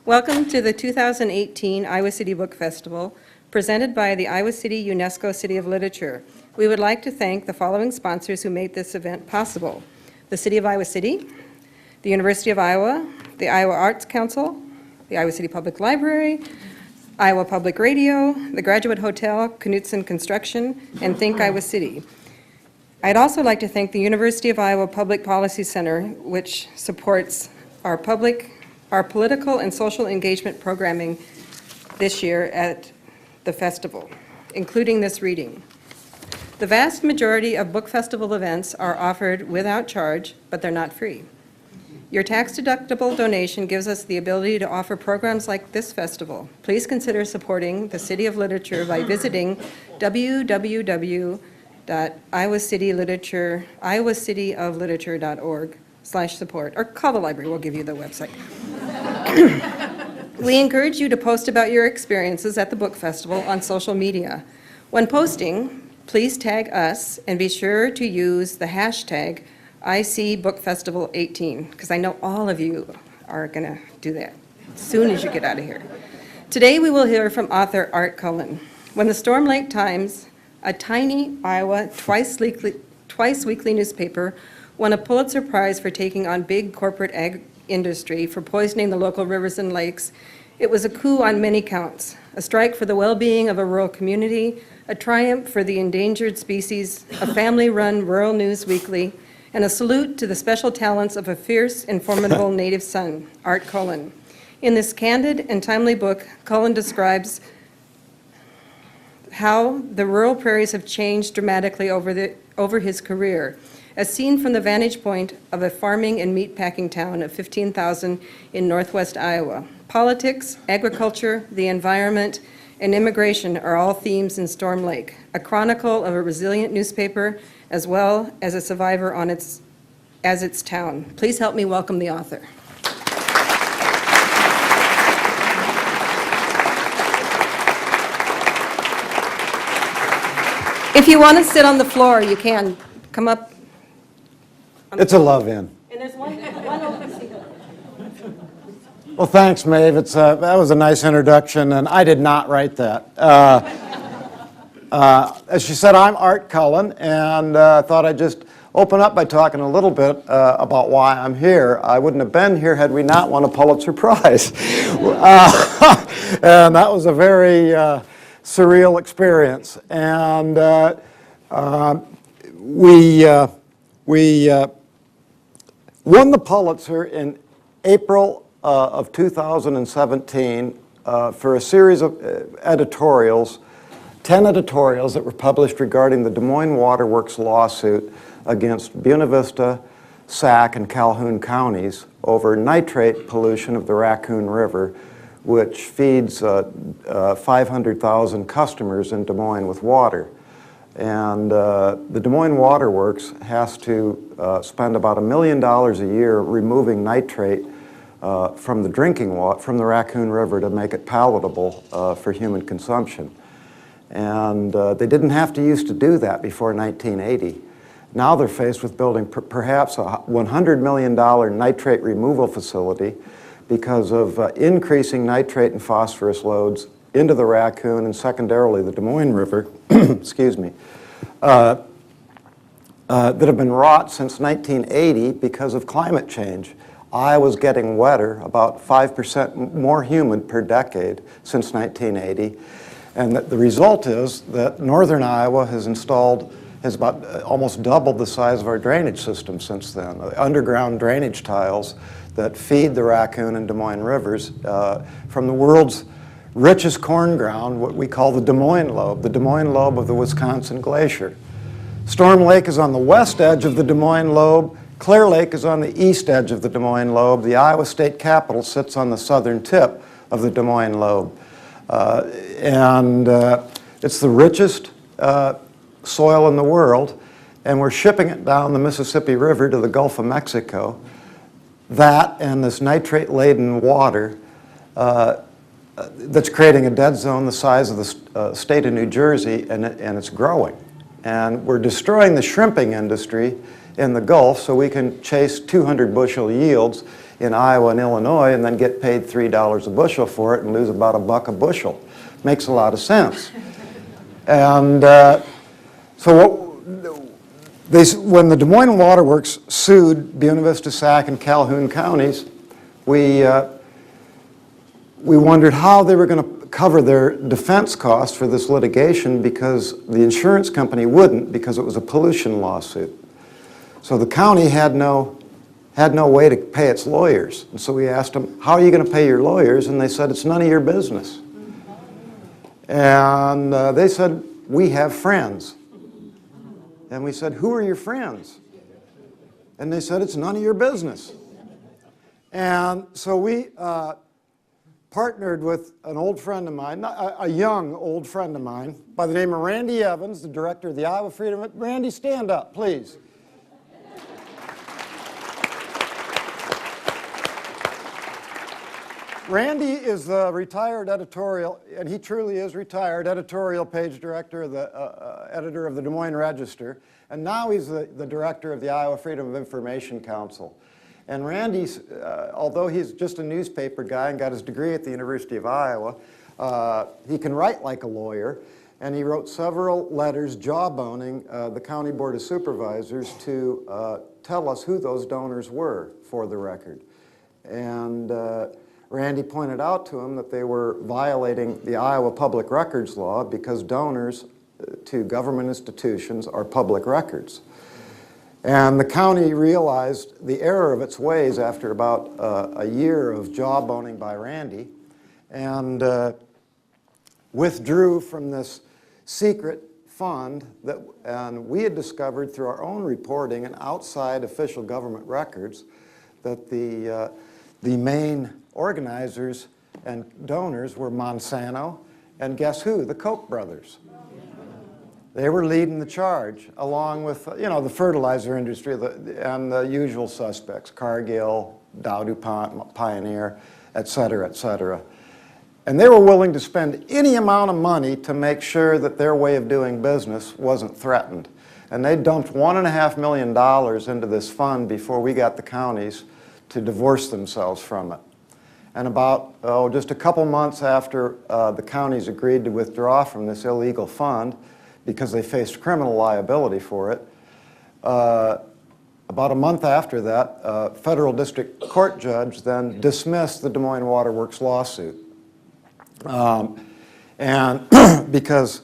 Welcome to the 2018 Iowa City Book Festival, presented by the Iowa City UNESCO City of Literature. We would like to thank the following sponsors who made this event possible: the City of Iowa City, the University of Iowa, the Iowa Arts Council, the Iowa City Public Library, Iowa Public Radio, the Graduate Hotel, Knutson Construction, and Think Iowa City. I'd also like to thank the University of Iowa Public Policy Center, which supports our political and social engagement programming this year at the festival, including this reading. The vast majority of book festival events are offered without charge, but they're not free. Your tax-deductible donation gives us the ability to offer programs like this festival. Please consider supporting the City of Literature by visiting www.iowacityliterature.org/support, or call the library, we'll give you the website. We encourage you to post about your experiences at the book festival on social media. When posting, please tag us and be sure to use the hashtag ICBookFestival18, because I know all of you are going to do that as soon as you get out of here. Today we will hear from author Art Cullen. When the Storm Lake Times, a tiny Iowa twice weekly newspaper, won a Pulitzer Prize for taking on big corporate ag industry for poisoning the local rivers and lakes, it was a coup on many counts: a strike for the well-being of a rural community, a triumph for the endangered species, a family-run rural news weekly, and a salute to the special talents of a fierce and formidable native son, Art Cullen. In this candid and timely book, Cullen describes how the rural prairies have changed dramatically over his career, as seen from the vantage point of a farming and meatpacking town of 15,000 in northwest Iowa. Politics, agriculture, the environment, and immigration are all themes in Storm Lake, a chronicle of a resilient newspaper as well as a survivor as its town. Please help me welcome the author. If you want to sit on the floor, you can. Come up. It's a love-in. And there's one open seat. Well, thanks, Maeve. That was a nice introduction, and I did not write that. As she said, I'm Art Cullen, and I thought I'd just open up by talking a little bit about why I'm here. I wouldn't have been here had we not won a Pulitzer Prize. And that was a very surreal experience. And we won the Pulitzer in April of 2017 for a series of editorials, 10 editorials that were published regarding the Des Moines Waterworks lawsuit against Buena Vista, Sac, and Calhoun counties over nitrate pollution of the Raccoon River, which feeds 500,000 customers in Des Moines with water. And the Des Moines Waterworks has to spend about $1 million a year removing nitrate from the drinking water, from the Raccoon River, to make it palatable for human consumption. And they didn't have to used to do that before 1980. Now they're faced with building perhaps a $100 million nitrate removal facility because of increasing nitrate and phosphorus loads into the Raccoon and secondarily the Des Moines River, excuse me, that have been wrought since 1980 because of climate change. Iowa's getting wetter, about 5% more humid per decade since 1980. And the result is that northern Iowa has about almost doubled the size of our drainage system since then. Underground drainage tiles that feed the Raccoon and Des Moines rivers from the world's richest corn ground, what we call the Des Moines lobe of the Wisconsin Glacier. Storm Lake is on the west edge of the Des Moines lobe. Clear Lake is on the east edge of the Des Moines lobe. The Iowa State Capitol sits on the southern tip of the Des Moines lobe. It's the richest soil in the world, and we're shipping it down the Mississippi River to the Gulf of Mexico. That and this nitrate-laden water that's creating a dead zone the size of the state of New Jersey, and it's growing. And we're destroying the shrimping industry in the Gulf so we can chase 200 bushel yields in Iowa and Illinois and then get paid $3 a bushel for it and lose about $1 a bushel. Makes a lot of sense. And so when the Des Moines Waterworks sued Buena Vista, Sac, and Calhoun counties, we wondered how they were going to cover their defense costs for this litigation, because the insurance company wouldn't, because it was a pollution lawsuit. So the county had no way to pay its lawyers. And so we asked them, how are you going to pay your lawyers? And they said, it's none of your business. And they said, we have friends. And we said, who are your friends? And they said, it's none of your business. And so we partnered with an old friend of mine, a young old friend of mine, by the name of Randy Evans, the director of the Iowa Freedom. Randy, stand up, please. Randy is the retired editorial, and he truly is retired, editorial page director, editor of the Des Moines Register, and now he's the director of the Iowa Freedom of Information Council. And Randy's, although he's just a newspaper guy and got his degree at the University of Iowa, he can write like a lawyer, and he wrote several letters jawboning the County Board of Supervisors to tell us who those donors were, for the record. And Randy pointed out to him that they were violating the Iowa Public Records Law, because donors to government institutions are public records. And the county realized the error of its ways after about a year of jawboning by Randy, and withdrew from this secret fund and we had discovered through our own reporting and outside official government records that the main organizers and donors were Monsanto, and guess who? The Koch brothers. They were leading the charge, along with, the fertilizer industry and the usual suspects, Cargill, Dow DuPont, Pioneer, et cetera, et cetera. And they were willing to spend any amount of money to make sure that their way of doing business wasn't threatened. And they dumped $1.5 million into this fund before we got the counties to divorce themselves from it. And about, just a couple months after the counties agreed to withdraw from this illegal fund, because they faced criminal liability for it, about a month after that, a federal district court judge then dismissed the Des Moines Waterworks lawsuit. And because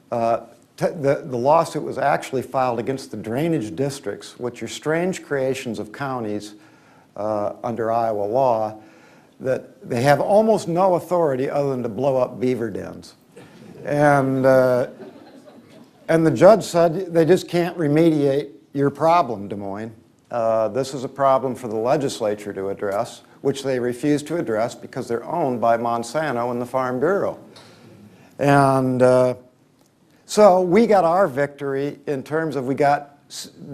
the lawsuit was actually filed against the drainage districts, which are strange creations of counties under Iowa law, that they have almost no authority other than to blow up beaver dens. And the judge said, they just can't remediate your problem, Des Moines. This is a problem for the legislature to address, which they refuse to address because they're owned by Monsanto and the Farm Bureau. And so we got our victory in terms of we got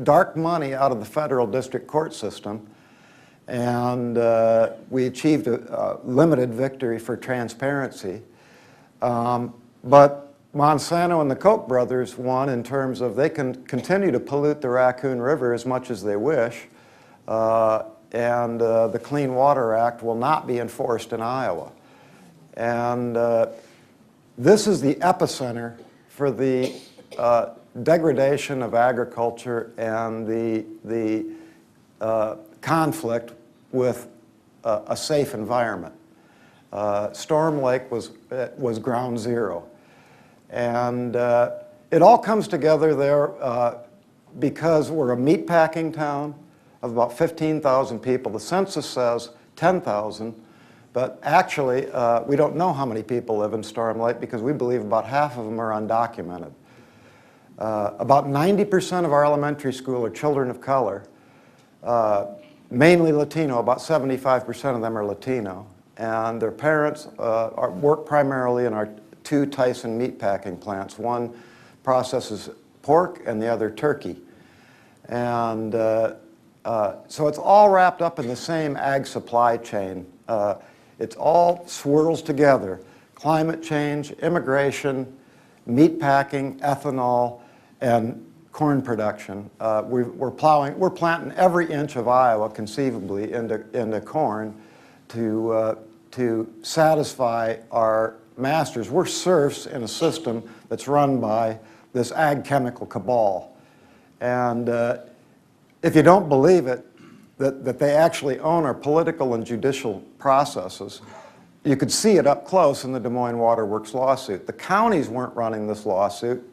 dark money out of the federal district court system, and we achieved a limited victory for transparency. But Monsanto and the Koch brothers won in terms of they can continue to pollute the Raccoon River as much as they wish, and the Clean Water Act will not be enforced in Iowa. And this is the epicenter for the degradation of agriculture and the conflict with a safe environment. Storm Lake was ground zero. And it all comes together there because we're a meatpacking town of about 15,000 people. The census says 10,000, but actually we don't know how many people live in Storm Lake because we believe about half of them are undocumented. About 90% of our elementary school are children of color, mainly Latino. About 75% of them are Latino. And their parents work primarily in our two Tyson meatpacking plants. One processes pork and the other turkey. And so it's all wrapped up in the same ag supply chain. It all swirls together. Climate change, immigration, meatpacking, ethanol, and corn production. We're planting every inch of Iowa conceivably into corn to satisfy our masters. We're serfs in a system that's run by this ag chemical cabal. And if you don't believe it, that they actually own our political and judicial processes, you could see it up close in the Des Moines Waterworks lawsuit. The counties weren't running this lawsuit.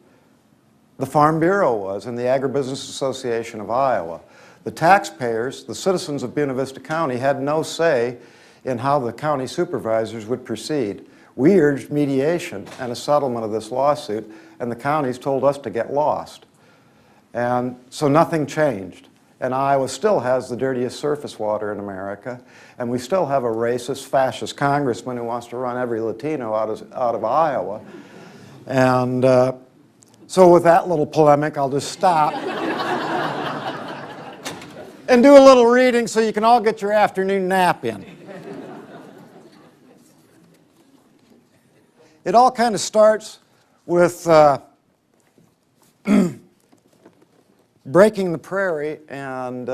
The Farm Bureau was, and the Agribusiness Association of Iowa. The taxpayers, the citizens of Buena Vista County, had no say in how the county supervisors would proceed. We urged mediation and a settlement of this lawsuit, and the counties told us to get lost. And so nothing changed. And Iowa still has the dirtiest surface water in America, and we still have a racist, fascist congressman who wants to run every Latino out of Iowa. And so with that little polemic, I'll just stop and do a little reading so you can all get your afternoon nap in. It all kind of starts with breaking the prairie, and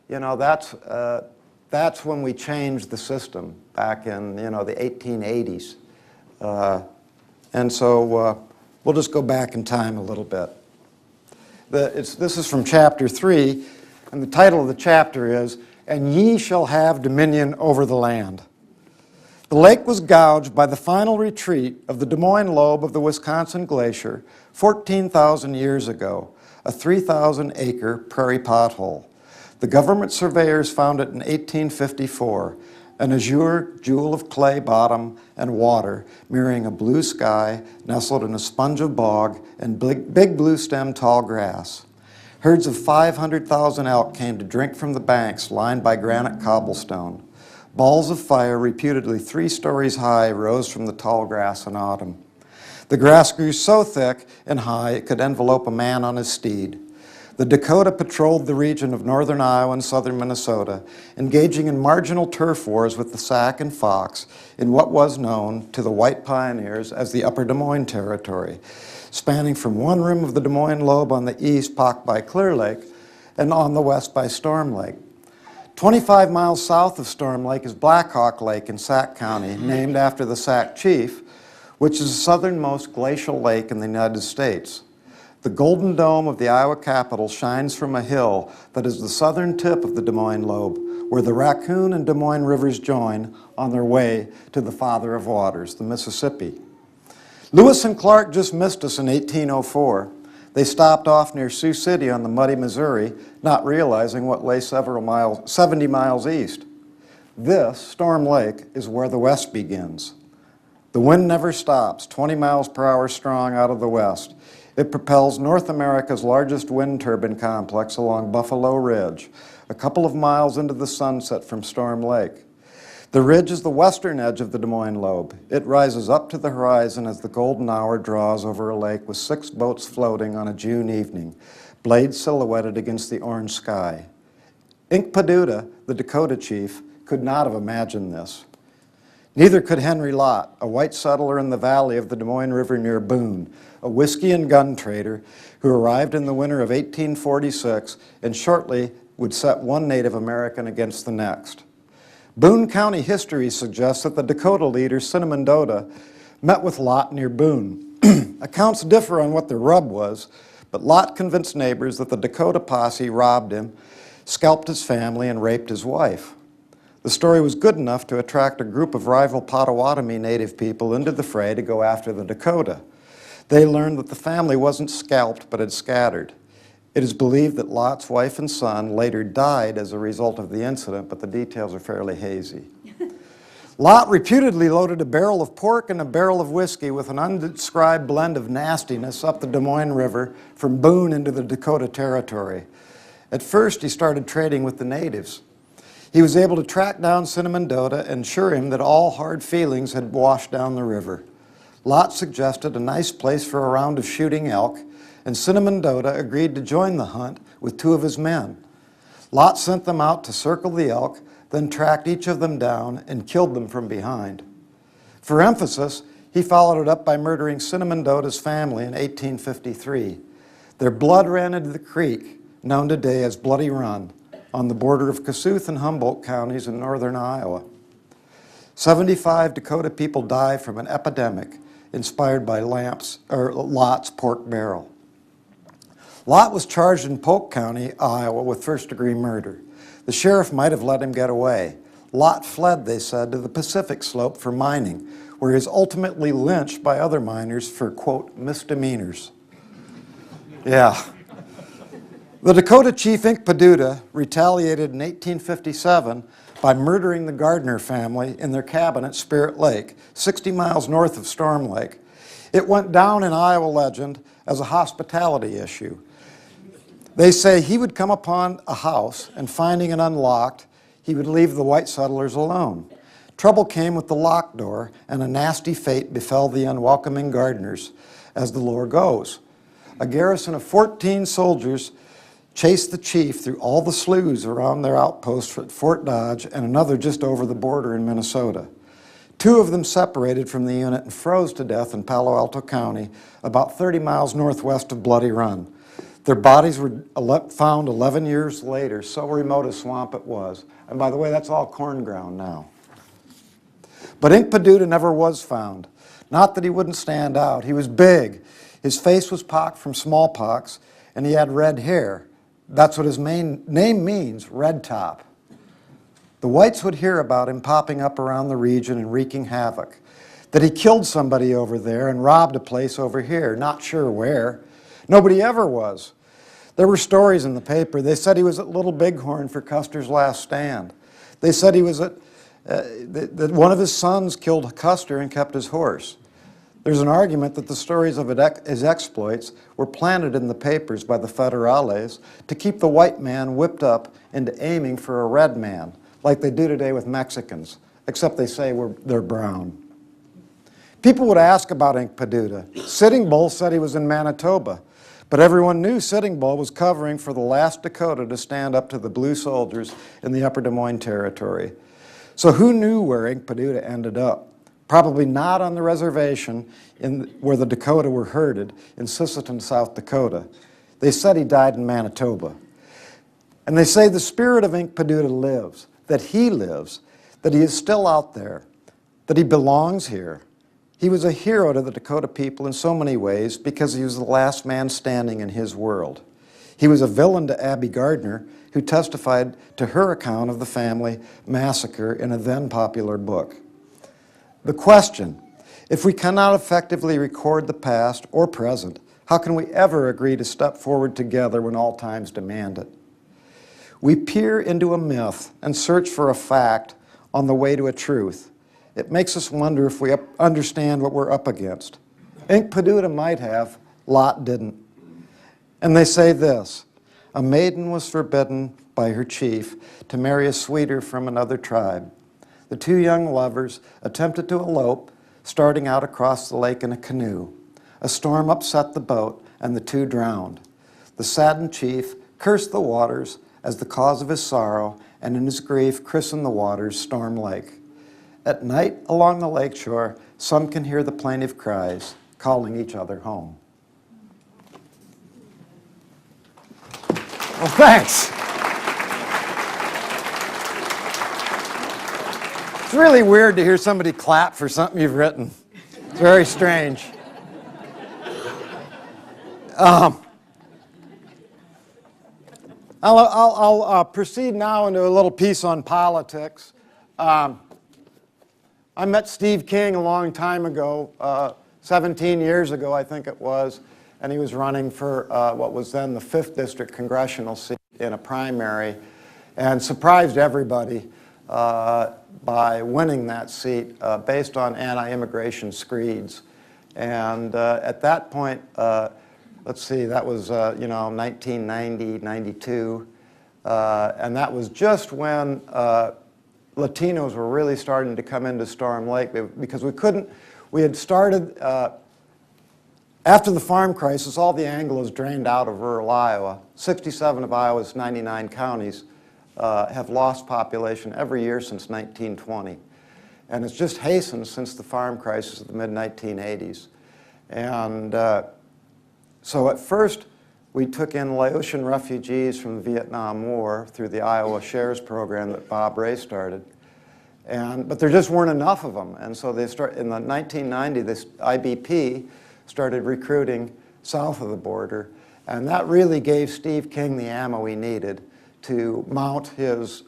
you know, that's when we changed the system back in, you know, the 1880s. And so we'll just go back in time a little bit. This is from chapter 3, and the title of the chapter is, "And ye shall have dominion over the land." The lake was gouged by the final retreat of the Des Moines lobe of the Wisconsin Glacier 14,000 years ago, a 3,000-acre prairie pothole. The government surveyors found it in 1854, an azure jewel of clay bottom and water mirroring a blue sky nestled in a sponge of bog and big blue-stemmed tall grass. Herds of 500,000 elk came to drink from the banks lined by granite cobblestone. Balls of fire, reputedly 3 stories high, rose from the tall grass in autumn. The grass grew so thick and high it could envelope a man on his steed. The Dakota patrolled the region of northern Iowa and southern Minnesota, engaging in marginal turf wars with the Sac and Fox in what was known to the white pioneers as the Upper Des Moines Territory, spanning from one rim of the Des Moines lobe on the east, pocked by Clear Lake, and on the west by Storm Lake. 25 miles south of Storm Lake is Black Hawk Lake in Sac County, named after the Sac Chief, which is the southernmost glacial lake in the United States. The golden dome of the Iowa Capitol shines from a hill that is the southern tip of the Des Moines lobe, where the Raccoon and Des Moines rivers join on their way to the Father of Waters, the Mississippi. Lewis and Clark just missed us in 1804. They stopped off near Sioux City on the muddy Missouri, not realizing what lay 70 miles east. This, Storm Lake, is where the west begins. The wind never stops, 20 miles per hour strong out of the west. It propels North America's largest wind turbine complex along Buffalo Ridge, a couple of miles into the sunset from Storm Lake. The ridge is the western edge of the Des Moines lobe. It rises up to the horizon as the golden hour draws over a lake with 6 boats floating on a June evening, blades silhouetted against the orange sky. Inkpaduta, the Dakota chief, could not have imagined this. Neither could Henry Lott, a white settler in the valley of the Des Moines River near Boone, a whiskey and gun trader who arrived in the winter of 1846 and shortly would set one Native American against the next. Boone County history suggests that the Dakota leader, Cinnamon Doda, met with Lott near Boone. Accounts differ on what the rub was, but Lott convinced neighbors that the Dakota posse robbed him, scalped his family, and raped his wife. The story was good enough to attract a group of rival Potawatomi Native people into the fray to go after the Dakota. They learned that the family wasn't scalped but had scattered. It is believed that Lott's wife and son later died as a result of the incident, but the details are fairly hazy. Lott reputedly loaded a barrel of pork and a barrel of whiskey with an undescribed blend of nastiness up the Des Moines River from Boone into the Dakota Territory. At first, he started trading with the natives. He was able to track down Cinnamon Doda and assure him that all hard feelings had washed down the river. Lott suggested a nice place for a round of shooting elk, and Cinnamon Doda agreed to join the hunt with 2 of his men. Lott sent them out to circle the elk, then tracked each of them down and killed them from behind. For emphasis, he followed it up by murdering Cinnamon Doda's family in 1853. Their blood ran into the creek, known today as Bloody Run, on the border of Kossuth and Humboldt counties in northern Iowa. 75 Dakota people died from an epidemic inspired by Lott's pork barrel. Lott was charged in Polk County, Iowa, with first-degree murder. The sheriff might have let him get away. Lott fled, they said, to the Pacific Slope for mining, where he was ultimately lynched by other miners for, quote, misdemeanors. Yeah. The Dakota chief Inkpaducah retaliated in 1857 by murdering the Gardner family in their cabin at Spirit Lake, 60 miles north of Storm Lake. It went down in Iowa legend as a hospitality issue. They say he would come upon a house and finding it unlocked, he would leave the white settlers alone. Trouble came with the locked door and a nasty fate befell the unwelcoming Gardners, as the lore goes. A garrison of 14 soldiers chased the chief through all the sloughs around their outpost at Fort Dodge and another just over the border in Minnesota. 2 of them separated from the unit and froze to death in Palo Alto County, about 30 miles northwest of Bloody Run. Their bodies were found 11 years later, so remote a swamp it was. And by the way, that's all corn ground now. But Inkpaducah never was found. Not that he wouldn't stand out. He was big. His face was pocked from smallpox, and he had red hair. That's what his main name means, red top. The whites would hear about him popping up around the region and wreaking havoc. That he killed somebody over there and robbed a place over here, not sure where. Nobody ever was. There were stories in the paper. They said he was at Little Bighorn for Custer's last stand. They said he was that one of his sons killed Custer and kept his horse. There's an argument that the stories of his exploits were planted in the papers by the federales to keep the white man whipped up into aiming for a red man, like they do today with Mexicans, except they say they're brown. People would ask about Inkpaducah. Sitting Bull said he was in Manitoba, but everyone knew Sitting Bull was covering for the last Dakota to stand up to the blue soldiers in the Upper Des Moines Territory. So who knew where Inkpaducah ended up? Probably not on the reservation where the Dakota were herded in Sisseton, South Dakota. They said he died in Manitoba. And they say the spirit of Inkpaducah lives, that he lives, that he is still out there, that he belongs here. He was a hero to the Dakota people in so many ways because he was the last man standing in his world. He was a villain to Abby Gardner, who testified to her account of the family massacre in a then popular book. The question, if we cannot effectively record the past or present, how can we ever agree to step forward together when all times demand it? We peer into a myth and search for a fact on the way to a truth. It makes us wonder if we understand what we're up against. Inkpaducah might have, Lott didn't. And they say this, a maiden was forbidden by her chief to marry a sweeter from another tribe. The 2 young lovers attempted to elope, starting out across the lake in a canoe. A storm upset the boat, and the 2 drowned. The saddened chief cursed the waters as the cause of his sorrow, and in his grief christened the waters Storm Lake. At night along the lakeshore, some can hear the plaintive cries, calling each other home. Well, thanks. It's really weird to hear somebody clap for something you've written. It's very strange. I'll proceed now into a little piece on politics. I met Steve King a long time ago, 17 years ago I think it was, and he was running for what was then the 5th District Congressional seat in a primary, and surprised everybody by winning that seat based on anti-immigration screeds. And at that point, let's see, that was 1990, 92, and that was just when Latinos were really starting to come into Storm Lake because we had started, after the farm crisis, all the Anglos drained out of rural Iowa. 67 of Iowa's 99 counties have lost population every year since 1920. And it's just hastened since the farm crisis of the mid-1980s. And so at first, We took in Laotian refugees from the Vietnam War through the Iowa Shares program that Bob Ray started. But there just weren't enough of them. And so in the 1990, this IBP started recruiting south of the border. And that really gave Steve King the ammo he needed to mount his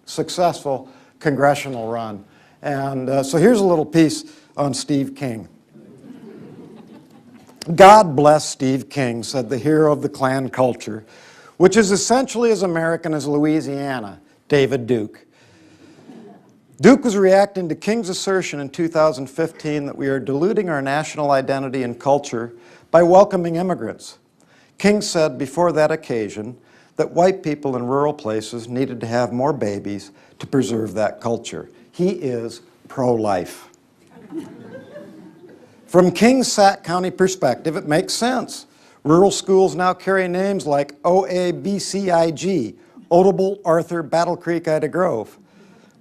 successful congressional run. And so here's a little piece on Steve King. God bless Steve King, said the hero of the Klan culture, which is essentially as American as Louisiana, David Duke. Duke was reacting to King's assertion in 2015 that we are diluting our national identity and culture by welcoming immigrants. King said before that occasion that white people in rural places needed to have more babies to preserve that culture. He is pro-life. From King's Sac County perspective, it makes sense. Rural schools now carry names like OABCIG, Odable, Arthur, Battle Creek, Ida Grove.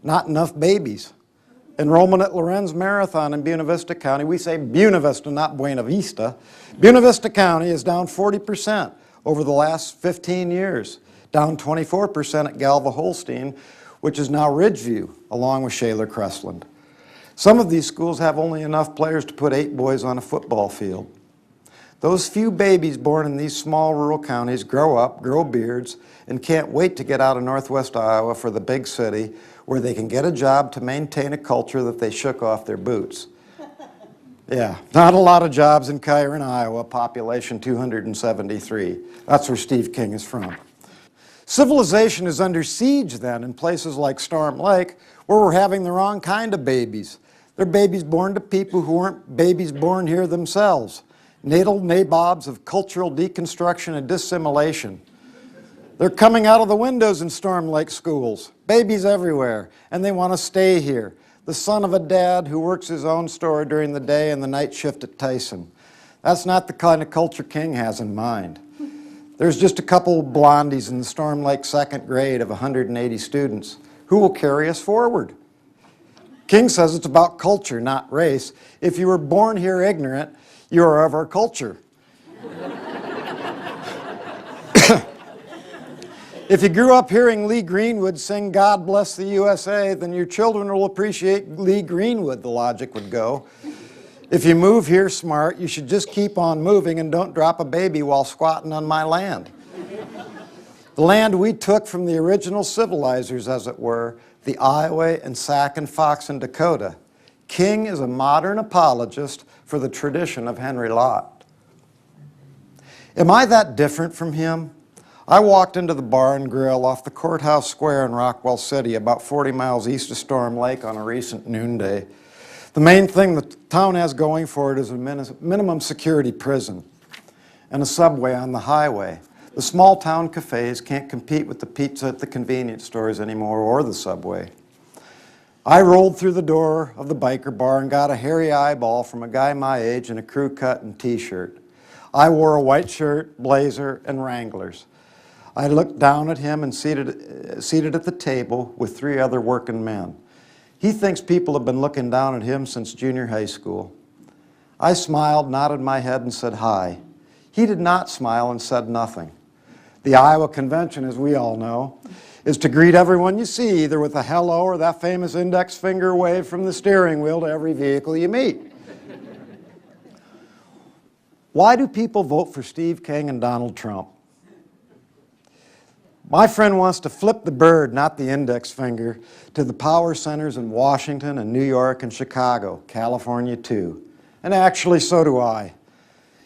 Not enough babies. Enrollment at Lorenz Marathon in Buena Vista County, we say Buena Vista, not Buena Vista. Buena Vista County is down 40% over the last 15 years, down 24% at Galva Holstein, which is now Ridgeview, along with Shaler Crestland. Some of these schools have only enough players to put 8 boys on a football field. Those few babies born in these small rural counties grow up, grow beards, and can't wait to get out of northwest Iowa for the big city where they can get a job to maintain a culture that they shook off their boots. Yeah, not a lot of jobs in Kyron, Iowa, population 273. That's where Steve King is from. Civilization is under siege then in places like Storm Lake, where we're having the wrong kind of babies. They're babies born to people who weren't babies born here themselves. Natal nabobs of cultural deconstruction and dissimulation. They're coming out of the windows in Storm Lake schools, babies everywhere, and they want to stay here. The son of a dad who works his own store during the day and the night shift at Tyson. That's not the kind of culture King has in mind. There's just a couple blondies in the Storm Lake second grade of 180 students. Who will carry us forward? King says it's about culture, not race. If you were born here ignorant, you are of our culture. If you grew up hearing Lee Greenwood sing God Bless the USA, then your children will appreciate Lee Greenwood, the logic would go. If you move here smart, you should just keep on moving and don't drop a baby while squatting on my land. The land we took from the original civilizers, as it were, the Iowa and Sac and Fox and Dakota. King is a modern apologist for the tradition of Henry Lott. Am I that different from him? I walked into the bar and grill off the courthouse square in Rockwell City, about 40 miles east of Storm Lake on a recent noonday. The main thing the town has going for it is a minimum security prison and a subway on the highway. The small town cafes can't compete with the pizza at the convenience stores anymore or the subway. I rolled through the door of the biker bar and got a hairy eyeball from a guy my age in a crew cut and t-shirt. I wore a white shirt, blazer, and Wranglers. I looked down at him and seated at the table with 3 other working men. He thinks people have been looking down at him since junior high school. I smiled, nodded my head, and said hi. He did not smile and said nothing. The Iowa Convention, as we all know, is to greet everyone you see, either with a hello or that famous index finger wave from the steering wheel to every vehicle you meet. Why do people vote for Steve King and Donald Trump? My friend wants to flip the bird, not the index finger, to the power centers in Washington and New York and Chicago, California too. And actually, so do I.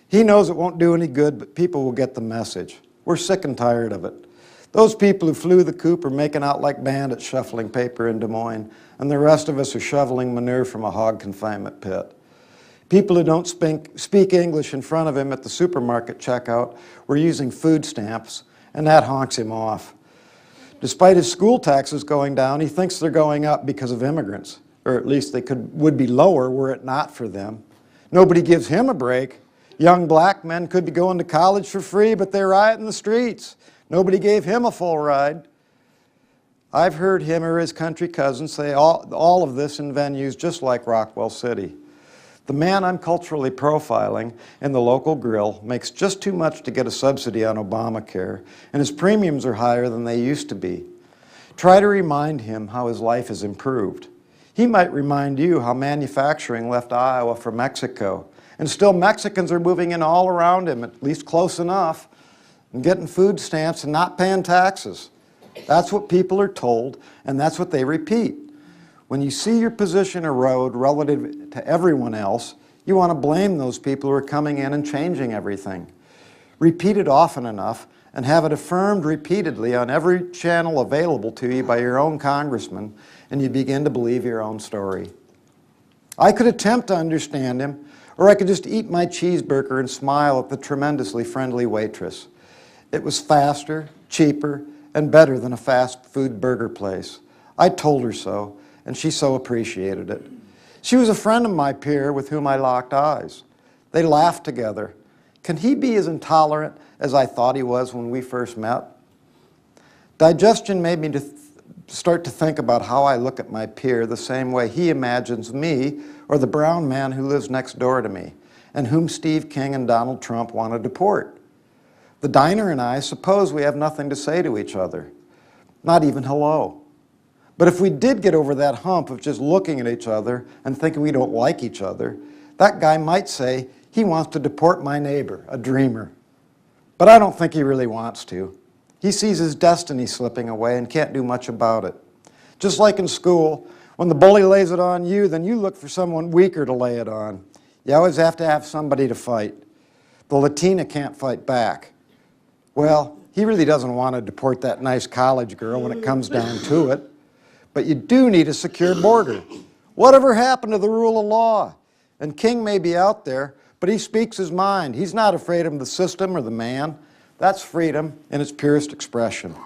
He knows it won't do any good, but people will get the message. We're sick and tired of it. Those people who flew the coop are making out like bandits shuffling paper in Des Moines, and the rest of us are shoveling manure from a hog confinement pit. People who don't speak English in front of him at the supermarket checkout were using food stamps, and that honks him off. Despite his school taxes going down, he thinks they're going up because of immigrants, or at least they would be lower were it not for them. Nobody gives him a break. Young black men could be going to college for free, but they riot in the streets. Nobody gave him a full ride. I've heard him or his country cousins say all of this in venues just like Rockwell City. The man I'm culturally profiling in the local grill makes just too much to get a subsidy on Obamacare, and his premiums are higher than they used to be. Try to remind him how his life has improved. He might remind you how manufacturing left Iowa for Mexico, and still Mexicans are moving in all around him, at least close enough, and getting food stamps and not paying taxes. That's what people are told, and that's what they repeat. When you see your position erode relative to everyone else, you want to blame those people who are coming in and changing everything. Repeat it often enough and have it affirmed repeatedly on every channel available to you by your own congressman, and you begin to believe your own story. I could attempt to understand him, or I could just eat my cheeseburger and smile at the tremendously friendly waitress. It was faster, cheaper, and better than a fast food burger place. I told her so, and she so appreciated it. She was a friend of my peer with whom I locked eyes. They laughed together. Can he be as intolerant as I thought he was when we first met? Digestion made me start to think about how I look at my peer the same way he imagines me or the brown man who lives next door to me and whom Steve King and Donald Trump want to deport. The diner and I suppose we have nothing to say to each other, not even hello. But if we did get over that hump of just looking at each other and thinking we don't like each other, that guy might say he wants to deport my neighbor, a dreamer. But I don't think he really wants to. He sees his destiny slipping away and can't do much about it. Just like in school, when the bully lays it on you, then you look for someone weaker to lay it on. You always have to have somebody to fight. The Latina can't fight back. Well, he really doesn't want to deport that nice college girl when it comes down to it. But you do need a secure border. Whatever happened to the rule of law? And King may be out there, but he speaks his mind. He's not afraid of the system or the man. That's freedom in its purest expression.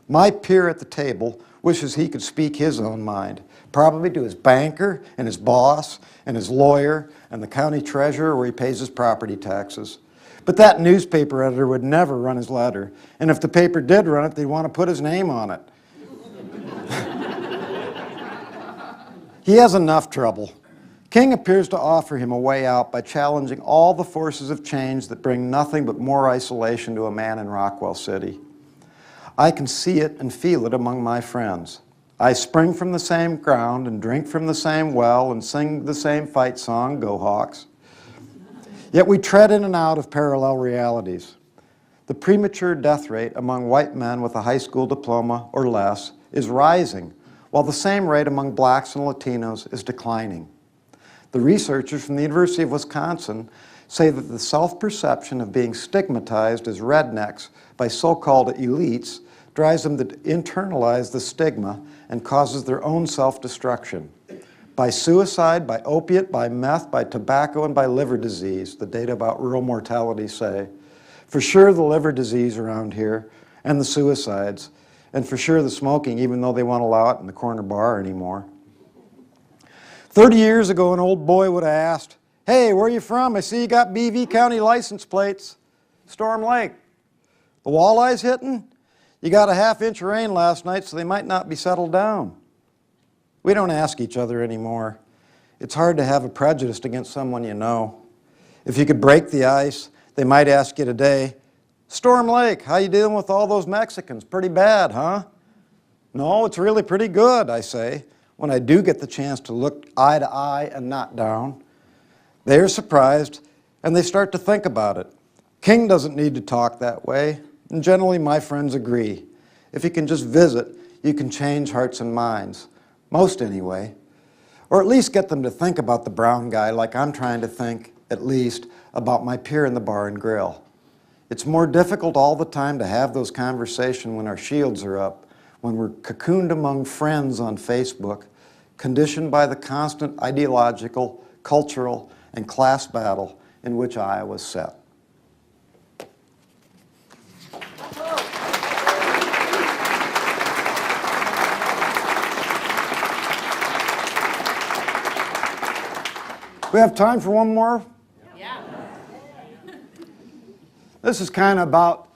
My peer at the table wishes he could speak his own mind, probably to his banker and his boss and his lawyer and the county treasurer where he pays his property taxes. But that newspaper editor would never run his letter, and if the paper did run it, they'd want to put his name on it. He has enough trouble. King appears to offer him a way out by challenging all the forces of change that bring nothing but more isolation to a man in Rockwell City. I can see it and feel it among my friends. I spring from the same ground and drink from the same well and sing the same fight song, Go Hawks. Yet we tread in and out of parallel realities. The premature death rate among white men with a high school diploma or less is rising, while the same rate among blacks and Latinos is declining. The researchers from the University of Wisconsin say that the self-perception of being stigmatized as rednecks by so-called elites drives them to internalize the stigma and causes their own self-destruction. By suicide, by opiate, by meth, by tobacco, and by liver disease, the data about rural mortality say. For sure the liver disease around here, and the suicides, and for sure the smoking, even though they won't allow it in the corner bar anymore. 30 years ago, an old boy would have asked, "Hey, where are you from? I see you got BV County license plates." Storm Lake. The walleyes hitting? You got a half-inch of rain last night, so they might not be settled down. We don't ask each other anymore. It's hard to have a prejudice against someone you know. If you could break the ice, they might ask you today, "Storm Lake, how you dealing with all those Mexicans? Pretty bad, huh?" "No, it's really pretty good," I say, when I do get the chance to look eye to eye and not down. They are surprised, and they start to think about it. King doesn't need to talk that way, and generally my friends agree. If you can just visit, you can change hearts and minds. Most anyway. Or at least get them to think about the brown guy like I'm trying to think, at least, about my peer in the bar and grill. It's more difficult all the time to have those conversations when our shields are up, when we're cocooned among friends on Facebook, conditioned by the constant ideological, cultural, and class battle in which Iowa's set. We have time for one more? Yeah. This is kind of about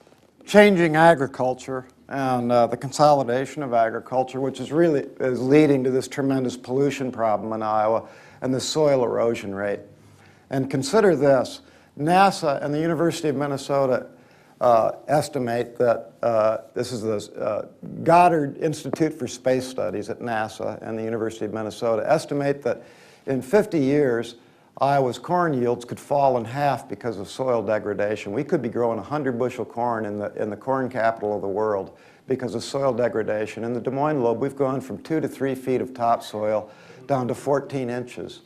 changing agriculture and the consolidation of agriculture, which is leading to this tremendous pollution problem in Iowa and the soil erosion rate. And consider this, NASA and the University of Minnesota estimate that, this is the Goddard Institute for Space Studies at NASA and the University of Minnesota, estimate that in 50 years, Iowa's corn yields could fall in half because of soil degradation. We could be growing 100 bushel corn in the corn capital of the world because of soil degradation. In the Des Moines lobe, we've gone from 2 to 3 feet of topsoil down to 14 inches.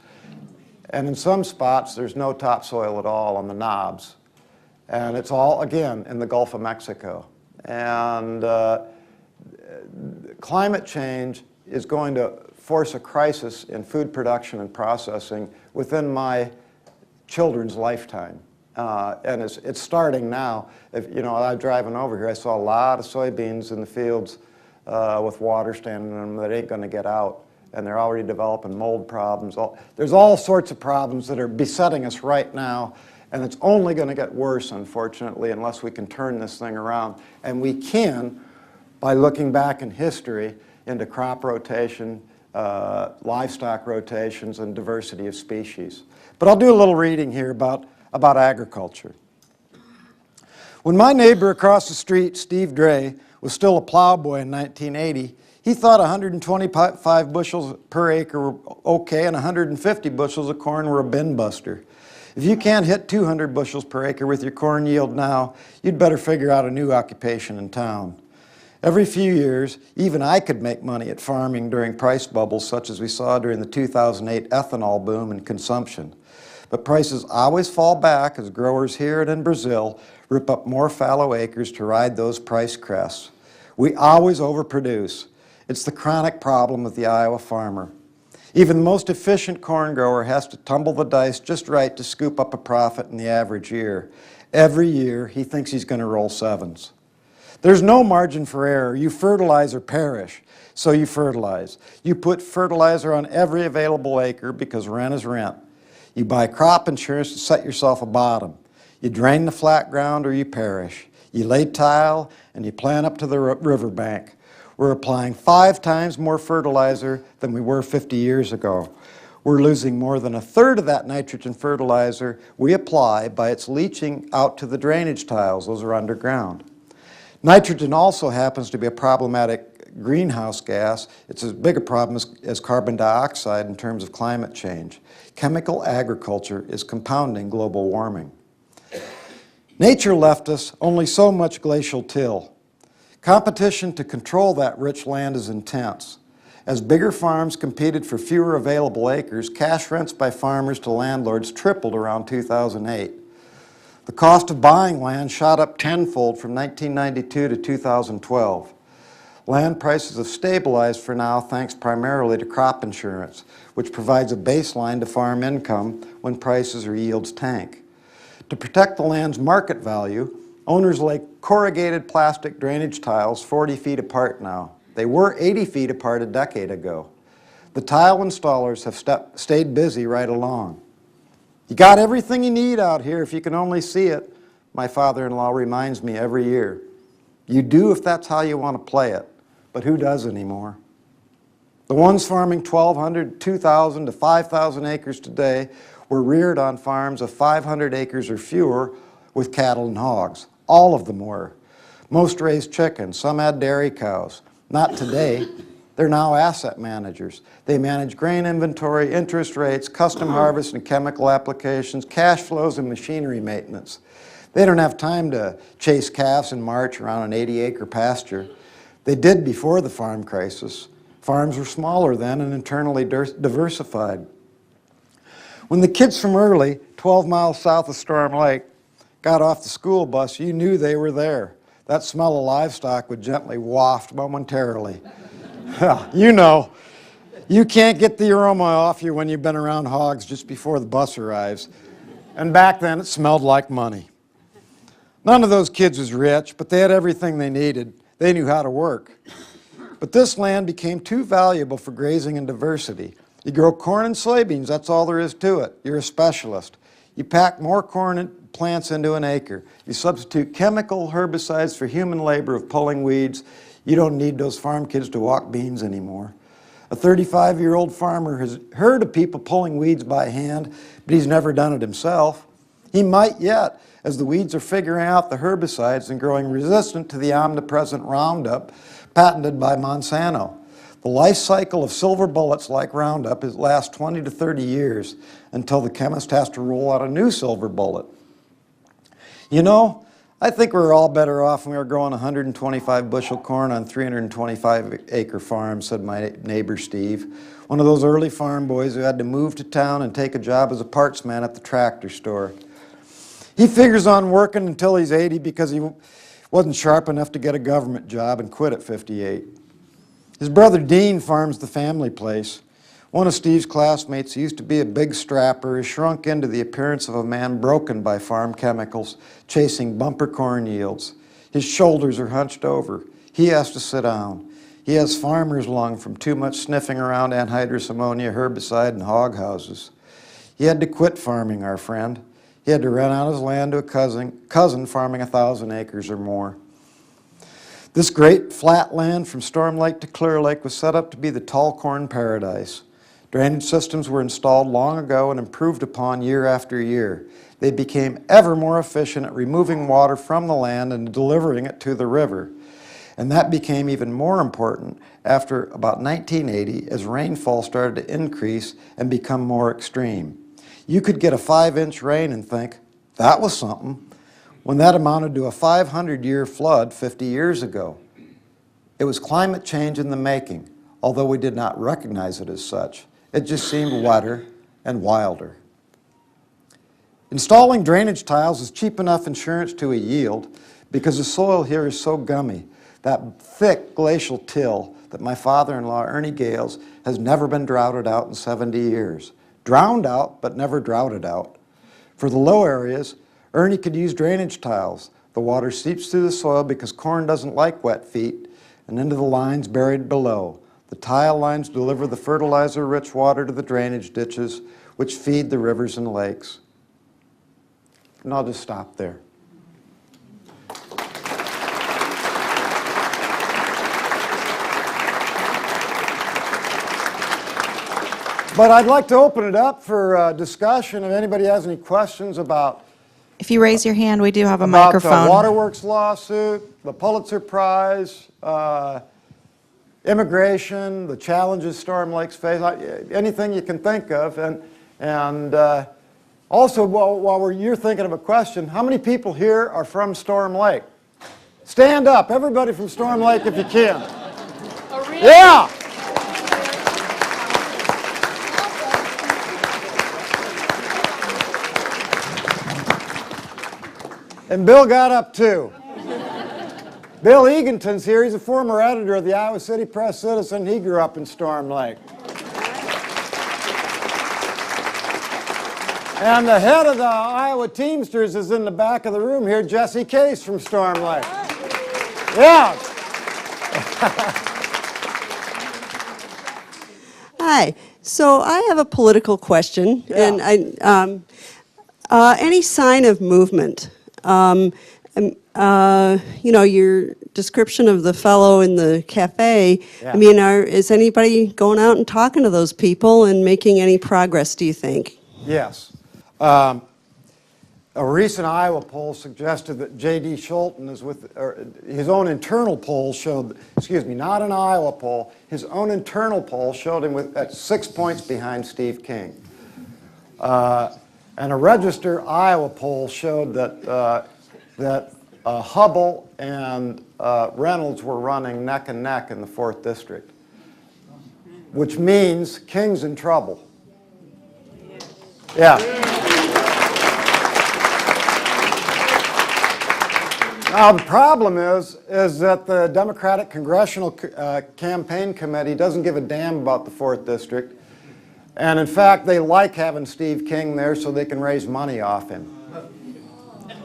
And in some spots, there's no topsoil at all on the knobs. And it's all, again, in the Gulf of Mexico. And climate change is going to force a crisis in food production and processing within my children's lifetime. And it's starting now. I'm driving over here, I saw a lot of soybeans in the fields with water standing in them that ain't going to get out. And they're already developing mold problems. There's all sorts of problems that are besetting us right now, and it's only going to get worse, unfortunately, unless we can turn this thing around. And we can by looking back in history into crop rotation, livestock rotations, and diversity of species. But I'll do a little reading here about agriculture. When my neighbor across the street, Steve Dre, was still a plowboy in 1980, he thought 125 bushels per acre were okay and 150 bushels of corn were a bin buster. If you can't hit 200 bushels per acre with your corn yield now, you'd better figure out a new occupation in town. Every few years, even I could make money at farming during price bubbles such as we saw during the 2008 ethanol boom and consumption. But prices always fall back as growers here and in Brazil rip up more fallow acres to ride those price crests. We always overproduce. It's the chronic problem of the Iowa farmer. Even the most efficient corn grower has to tumble the dice just right to scoop up a profit in the average year. Every year, he thinks he's going to roll sevens. There's no margin for error. You fertilize or perish, so you fertilize. You put fertilizer on every available acre because rent is rent. You buy crop insurance to set yourself a bottom. You drain the flat ground or you perish. You lay tile and you plant up to the riverbank. We're applying 5 times more fertilizer than we were 50 years ago. We're losing more than 1/3 of that nitrogen fertilizer we apply by its leaching out to the drainage tiles. Those are underground. Nitrogen also happens to be a problematic greenhouse gas. It's as big a problem as carbon dioxide in terms of climate change. Chemical agriculture is compounding global warming. Nature left us only so much glacial till. Competition to control that rich land is intense. As bigger farms competed for fewer available acres, cash rents by farmers to landlords tripled around 2008. The cost of buying land shot up tenfold from 1992 to 2012. Land prices have stabilized for now thanks primarily to crop insurance, which provides a baseline to farm income when prices or yields tank. To protect the land's market value, owners lay corrugated plastic drainage tiles 40 feet apart now. They were 80 feet apart a decade ago. The tile installers have stayed busy right along. You got everything you need out here if you can only see it, my father-in-law reminds me every year. You do if that's how you want to play it, but who does anymore? The ones farming 1,200, 2,000 to 5,000 acres today were reared on farms of 500 acres or fewer with cattle and hogs. All of them were. Most raised chickens, some had dairy cows. Not today. They're now asset managers. They manage grain inventory, interest rates, custom harvest and chemical applications, cash flows and machinery maintenance. They don't have time to chase calves and march around an 80-acre pasture. They did before the farm crisis. Farms were smaller then and internally diversified. When the kids from Early, 12 miles south of Storm Lake, got off the school bus, you knew they were there. That smell of livestock would gently waft momentarily. You know, you can't get the aroma off you when you've been around hogs just before the bus arrives. And back then it smelled like money. None of those kids was rich, but they had everything they needed. They knew how to work. But this land became too valuable for grazing and diversity. You grow corn and soybeans, that's all there is to it. You're a specialist. You pack more corn plants into an acre. You substitute chemical herbicides for human labor of pulling weeds. You don't need those farm kids to walk beans anymore. A 35-year-old farmer has heard of people pulling weeds by hand, but he's never done it himself. He might yet, as the weeds are figuring out the herbicides and growing resistant to the omnipresent Roundup patented by Monsanto. The life cycle of silver bullets like Roundup lasts 20 to 30 years until the chemist has to roll out a new silver bullet. You know, I think we were all better off when we were growing 125 bushel corn on 325-acre farms, said my neighbor Steve, one of those early farm boys who had to move to town and take a job as a parts man at the tractor store. He figures on working until he's 80 because he wasn't sharp enough to get a government job and quit at 58. His brother Dean farms the family place. One of Steve's classmates, who used to be a big strapper, has shrunk into the appearance of a man broken by farm chemicals, chasing bumper corn yields. His shoulders are hunched over. He has to sit down. He has farmer's lung from too much sniffing around anhydrous ammonia herbicide in hog houses. He had to quit farming, our friend. He had to rent out his land to a cousin farming 1,000 acres or more. This great flat land from Storm Lake to Clear Lake was set up to be the tall corn paradise. Drainage systems were installed long ago and improved upon year after year. They became ever more efficient at removing water from the land and delivering it to the river. And that became even more important after about 1980 as rainfall started to increase and become more extreme. You could get a 5-inch rain and think, that was something, when that amounted to a 500-year flood 50 years ago. It was climate change in the making, although we did not recognize it as such. It just seemed wetter and wilder. Installing drainage tiles is cheap enough insurance to a yield because the soil here is so gummy. That thick glacial till that my father-in-law, Ernie Gales, has never been droughted out in 70 years. Drowned out, but never droughted out. For the low areas, Ernie could use drainage tiles. The water seeps through the soil because corn doesn't like wet feet and into the lines buried below. The tile lines deliver the fertilizer-rich water to the drainage ditches, which feed the rivers and lakes. And I'll just stop there. But I'd like to open it up for discussion if anybody has any questions about If you raise your hand, we do have a microphone. the Waterworks lawsuit, the Pulitzer Prize, immigration, the challenges Storm Lake's face, anything you can think of. And also, while you're thinking of a question, how many people here are from Storm Lake? Stand up, everybody from Storm Lake if you can. Oh, really? Yeah! And Bill got up too. Bill Eganton's here. He's a former editor of the Iowa City Press Citizen. He grew up in Storm Lake. And the head of the Iowa Teamsters is in the back of the room here, Jesse Case from Storm Lake. Yeah. Hi. So I have a political question, Yeah. and any sign of movement? You know, your description of the fellow in the cafe. Yeah. I mean, is anybody going out and talking to those people and making any progress? Do you think? Yes. A recent Iowa poll suggested that J.D. Schulten is his own internal poll showed, excuse me, not an Iowa poll, his own internal poll showed him at 6 points behind Steve King. And a Register Iowa poll showed that Hubble and Reynolds were running neck and neck in the 4th District, which means King's in trouble. Yeah. Now, the problem is that the Democratic Congressional Campaign Committee doesn't give a damn about the 4th District. And in fact, they like having Steve King there so they can raise money off him.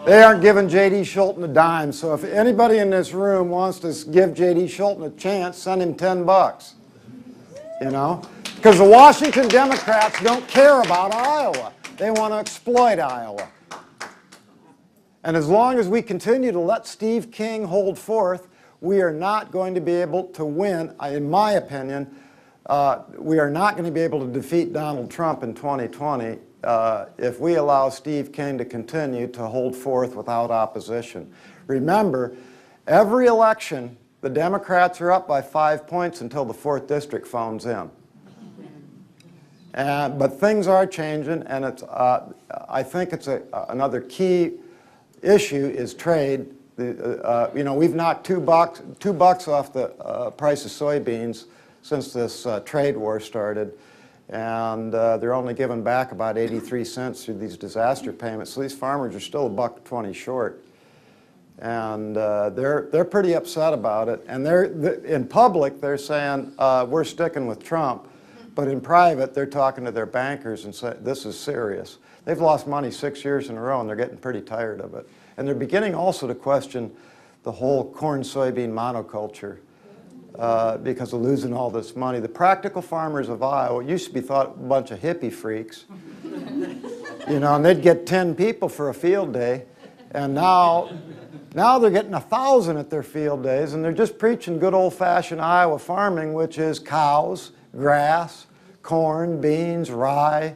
They aren't giving J.D. Schulten a dime, so if anybody in this room wants to give J.D. Schulten a chance, send him $10. You know? Because the Washington Democrats don't care about Iowa. They want to exploit Iowa. And as long as we continue to let Steve King hold forth, we are not going to be able to win, in my opinion. We are not going to be able to defeat Donald Trump in 2020 if we allow Steve King to continue to hold forth without opposition. Remember, every election, the Democrats are up by 5 points until the 4th District phones in. But things are changing, and I think it's another key issue is trade. You know, we've knocked $2 off the price of soybeans since this trade war started, and they're only giving back about 83 cents through these disaster payments. So these farmers are still $1.20 short, and they're pretty upset about it. And in public they're saying we're sticking with Trump, but in private they're talking to their bankers and say this is serious. They've lost money 6 years in a row, and they're getting pretty tired of it. And they're beginning also to question the whole corn-soybean monoculture because of losing all this money. The practical farmers of Iowa used to be thought a bunch of hippie freaks, you know, and they'd get 10 people for a field day, and now they're getting 1,000 at their field days, and they're just preaching good old-fashioned Iowa farming, which is cows, grass, corn, beans, rye,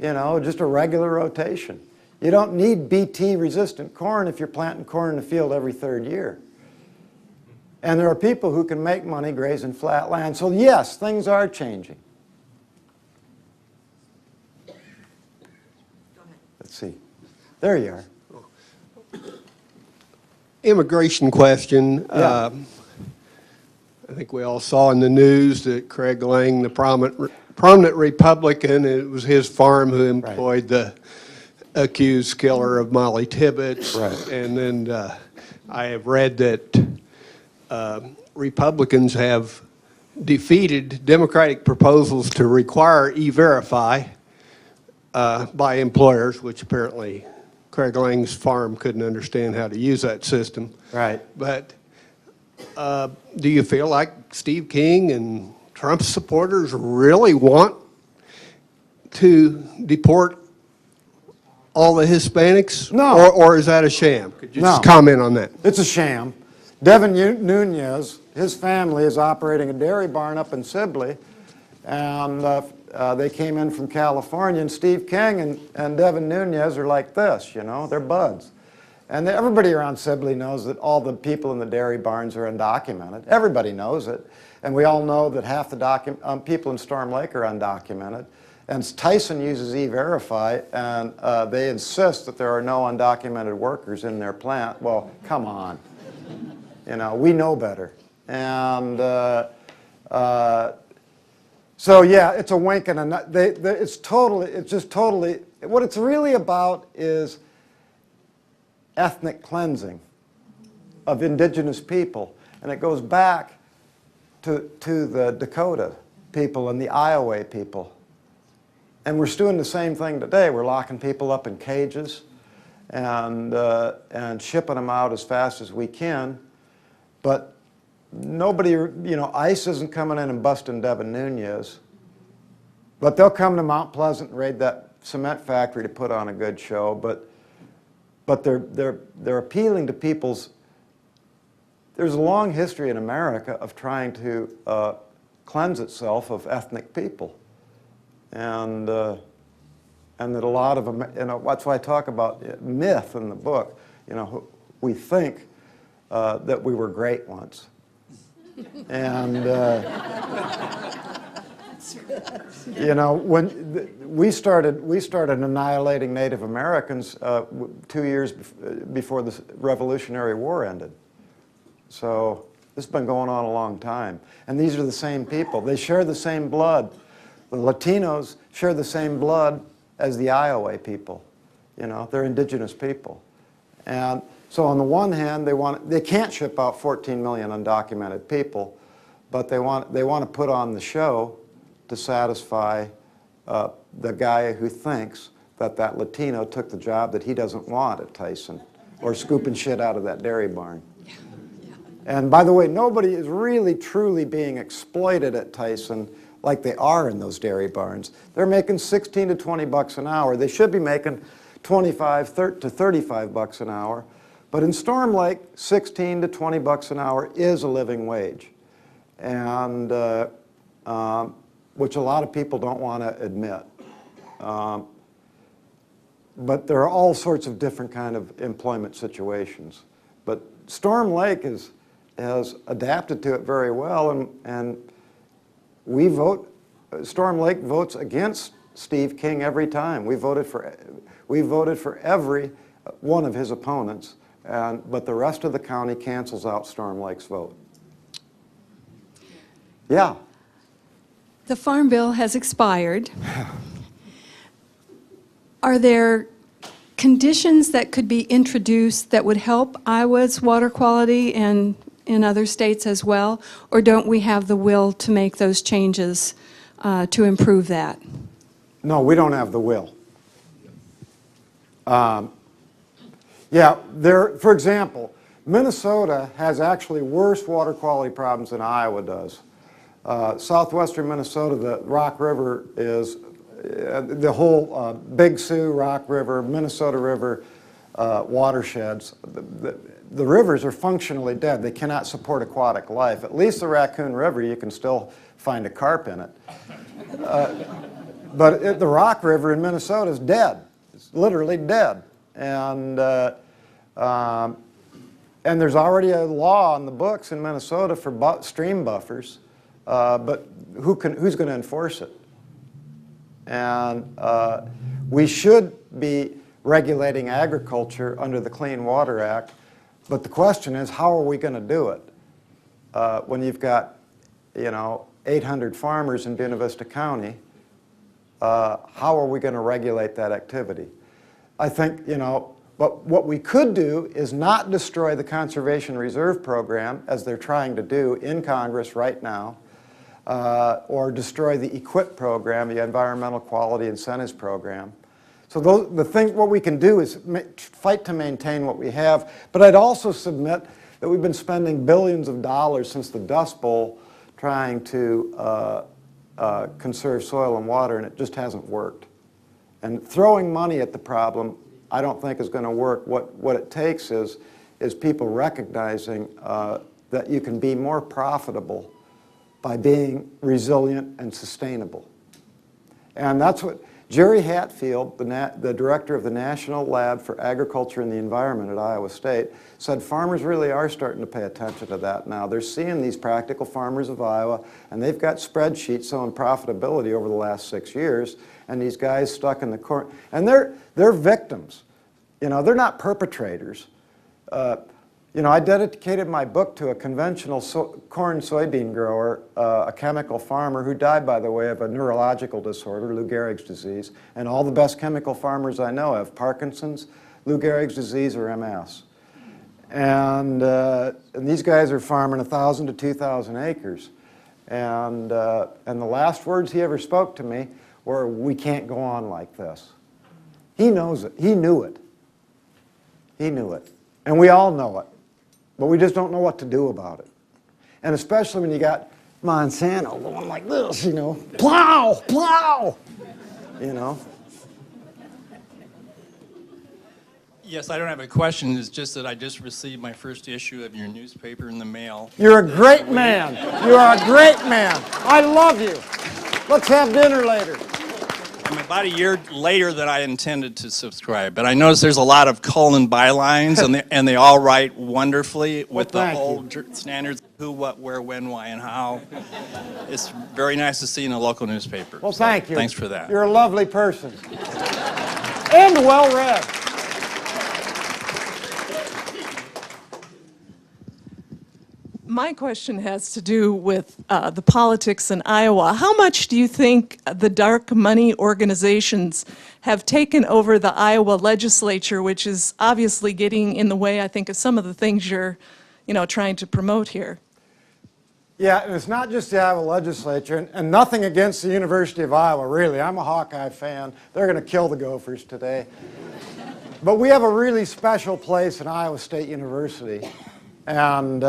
you know, just a regular rotation. You don't need BT-resistant corn if you're planting corn in the field every 3rd year. And there are people who can make money grazing flat land. So yes, things are changing. Let's see. There you are. Immigration question. Yeah. I think we all saw in the news that Craig Lang, the prominent Republican, it was his farm who employed the accused killer of Molly Tibbetts. Right. And then I have read that Republicans have defeated Democratic proposals to require E-Verify by employers, which apparently Craig Lang's farm couldn't understand how to use that system. Right. But do you feel like Steve King and Trump's supporters really want to deport all the Hispanics? No. Or is that a sham? Could you just No. comment on that? It's a sham. Devin Nunes, his family is operating a dairy barn up in Sibley, and they came in from California, and Steve King and Devin Nunes are like this, you know, they're buds. And everybody around Sibley knows that all the people in the dairy barns are undocumented. Everybody knows it. And we all know that half the people in Storm Lake are undocumented. And Tyson uses E-Verify, and they insist that there are no undocumented workers in their plant. Well, come on. You know, we know better. And so, yeah, it's a wink and a nut. It's just totally, what it's really about is ethnic cleansing of indigenous people. And it goes back to the Dakota people and the Iowa people. And we're doing the same thing today. We're locking people up in cages and shipping them out as fast as we can. But nobody, you know, ICE isn't coming in and busting Devin Nunes. But they'll come to Mount Pleasant and raid that cement factory to put on a good show. But they're appealing to people's. There's a long history in America of trying to cleanse itself of ethnic people, and that a lot of them, you know, that's why I talk about myth in the book. You know, we think that we were great once, and you know, when we started annihilating Native Americans 2 years before the Revolutionary War ended. So this has been going on a long time. And these are the same people. They share the same blood. The Latinos share the same blood as the Iowa people. You know, they're indigenous people. And so on the one hand, they can't ship out 14 million undocumented people, but they want to put on the show to satisfy the guy who thinks that Latino took the job that he doesn't want at Tyson, or scooping shit out of that dairy barn. And by the way, nobody is really truly being exploited at Tyson like they are in those dairy barns. They're making 16 to 20 bucks an hour. They should be making 25 to 35 bucks an hour. But in Storm Lake, 16 to 20 bucks an hour is a living wage, and which a lot of people don't want to admit. But there are all sorts of different kind of employment situations. But Storm Lake has adapted to it very well, and we vote, Storm Lake votes against Steve King every time. We voted for every one of his opponents, but the rest of the county cancels out Storm Lake's vote. Yeah. The Farm Bill has expired. Are there conditions that could be introduced that would help Iowa's water quality and in other states as well? Or don't we have the will to make those changes to improve that? No, we don't have the will. Yeah, for example, Minnesota has actually worse water quality problems than Iowa does. Southwestern Minnesota, the Rock River is, the whole Big Sioux, Rock River, Minnesota River watersheds, the rivers are functionally dead. They cannot support aquatic life. At least the Raccoon River, you can still find a carp in it. But the Rock River in Minnesota is dead. It's literally dead. And there's already a law on the books in Minnesota for stream buffers, but who's going to enforce it? And we should be regulating agriculture under the Clean Water Act, but the question is, how are we going to do it when you've got, 800 farmers in Buena Vista County? How are we going to regulate that activity? I think, but what we could do is not destroy the Conservation Reserve Program, as they're trying to do in Congress right now, or destroy the EQIP program, the Environmental Quality Incentives Program. So what we can do is fight to maintain what we have. But I'd also submit that we've been spending billions of dollars since the Dust Bowl trying to conserve soil and water, and it just hasn't worked. And throwing money at the problem, I don't think is going to work. What it takes is people recognizing that you can be more profitable by being resilient and sustainable. And that's what Jerry Hatfield, the director of the National Lab for Agriculture and the Environment at Iowa State, said farmers really are starting to pay attention to that now. They're seeing these practical farmers of Iowa, and they've got spreadsheets showing profitability over the last 6 years, and these guys stuck in the corn. And they're victims. They're not perpetrators. I dedicated my book to a conventional corn soybean grower, a chemical farmer who died, by the way, of a neurological disorder, Lou Gehrig's disease. And all the best chemical farmers I know have Parkinson's, Lou Gehrig's disease, or MS. And these guys are farming 1,000 to 2,000 acres. And the last words he ever spoke to me were, "We can't go on like this." He knows it. He knew it. He knew it. And we all know it. But we just don't know what to do about it. And especially when you got Monsanto going like this, plow, plow, Yes, I don't have a question. It's just that I just received my first issue of your newspaper in the mail. You're a great man. You are a great man. I love you. Let's have dinner later. I'm about a year later than I intended to subscribe, but I noticed there's a lot of Cullen bylines, and they all write wonderfully with the whole standards: who, what, where, when, why, and how. It's very nice to see in a local newspaper. Well, thank you. Thanks for that. You're a lovely person. And well-read. My question has to do with the politics in Iowa. How much do you think the dark money organizations have taken over the Iowa legislature, which is obviously getting in the way, I think, of some of the things you're, trying to promote here? Yeah, and it's not just the Iowa legislature, and nothing against the University of Iowa, really. I'm a Hawkeye fan. They're going to kill the Gophers today. But we have a really special place in Iowa State University, and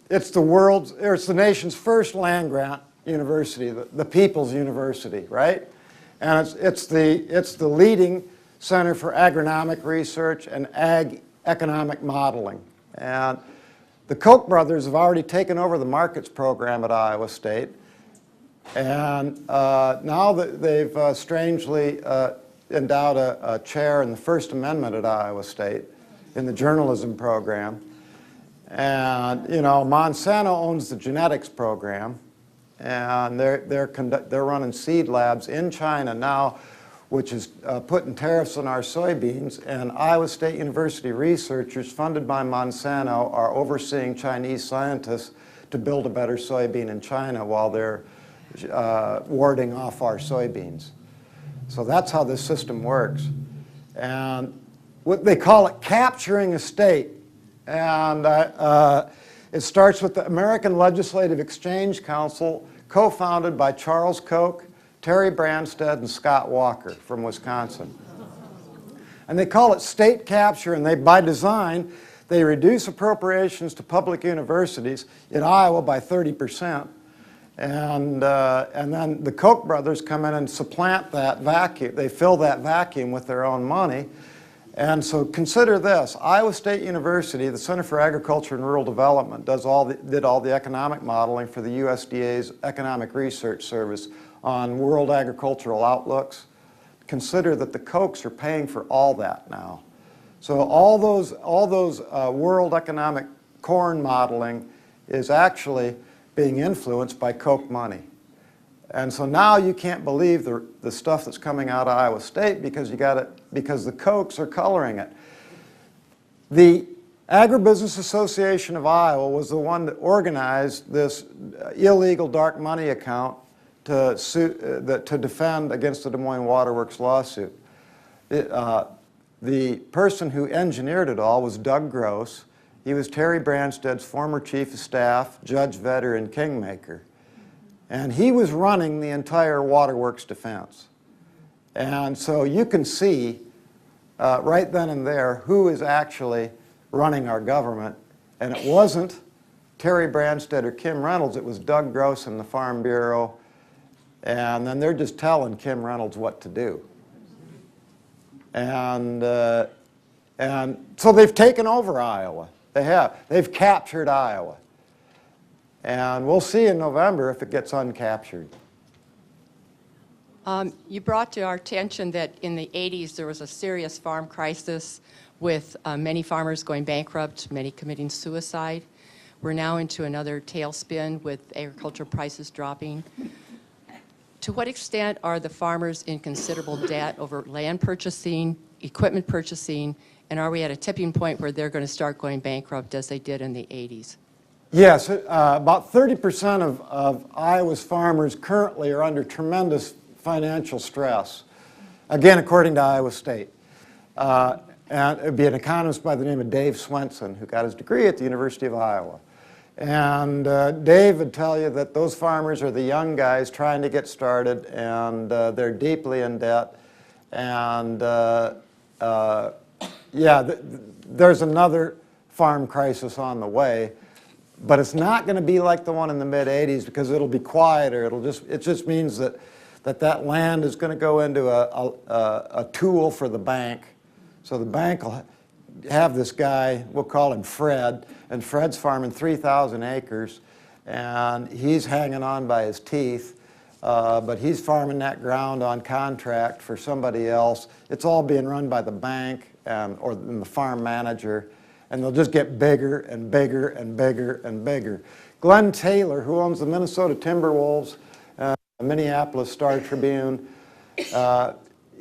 it's the nation's first land-grant university, the People's University, right? And it's the leading center for agronomic research and ag economic modeling. And the Koch brothers have already taken over the markets program at Iowa State. And now that they've strangely endowed a chair in the First Amendment at Iowa State in the journalism program. And, you know, Monsanto owns the genetics program, and they're running seed labs in China now, which is putting tariffs on our soybeans, and Iowa State University researchers funded by Monsanto are overseeing Chinese scientists to build a better soybean in China while they're warding off our soybeans. So that's how this system works. And what they call it capturing a state. And it starts with the American Legislative Exchange Council, co-founded by Charles Koch, Terry Branstad, and Scott Walker from Wisconsin. And they call it state capture, and by design, they reduce appropriations to public universities in Iowa by 30%. And then the Koch brothers come in and supplant that vacuum. They fill that vacuum with their own money. And so consider this. Iowa State University, the Center for Agriculture and Rural Development, did all the economic modeling for the USDA's Economic Research Service on world agricultural outlooks. Consider that the Kochs are paying for all that now. So all those world economic corn modeling is actually being influenced by Koch money. And so now you can't believe the stuff that's coming out of Iowa State because the Kochs are coloring it. The Agribusiness Association of Iowa was the one that organized this illegal dark money account to defend against the Des Moines Waterworks lawsuit. The person who engineered it all was Doug Gross. He was Terry Branstad's former chief of staff, judge, veteran, kingmaker. And he was running the entire Waterworks defense. And so you can see right then and there who is actually running our government. And it wasn't Terry Branstad or Kim Reynolds, it was Doug Gross and the Farm Bureau. And then they're just telling Kim Reynolds what to do. And so they've taken over Iowa. They have. They've captured Iowa. And we'll see in November if it gets uncaptured. You brought to our attention that in the 80s there was a serious farm crisis with many farmers going bankrupt, many committing suicide. We're now into another tailspin with agriculture prices dropping. To what extent are the farmers in considerable debt over land purchasing, equipment purchasing, and are we at a tipping point where they're going to start going bankrupt as they did in the 80s? Yes, about 30% of Iowa's farmers currently are under tremendous financial stress, again, according to Iowa State. And it would be an economist by the name of Dave Swenson, who got his degree at the University of Iowa. And Dave would tell you that those farmers are the young guys trying to get started, and they're deeply in debt. And yeah, there's another farm crisis on the way. But it's not going to be like the one in the mid-'80s because it'll be quieter. It just means that land is going to go into a tool for the bank. So the bank will have this guy, we'll call him Fred, and Fred's farming 3,000 acres, and he's hanging on by his teeth, but he's farming that ground on contract for somebody else. It's all being run by the bank or the farm manager. And they'll just get bigger and bigger and bigger and bigger. Glenn Taylor, who owns the Minnesota Timberwolves, Minneapolis Star-Tribune,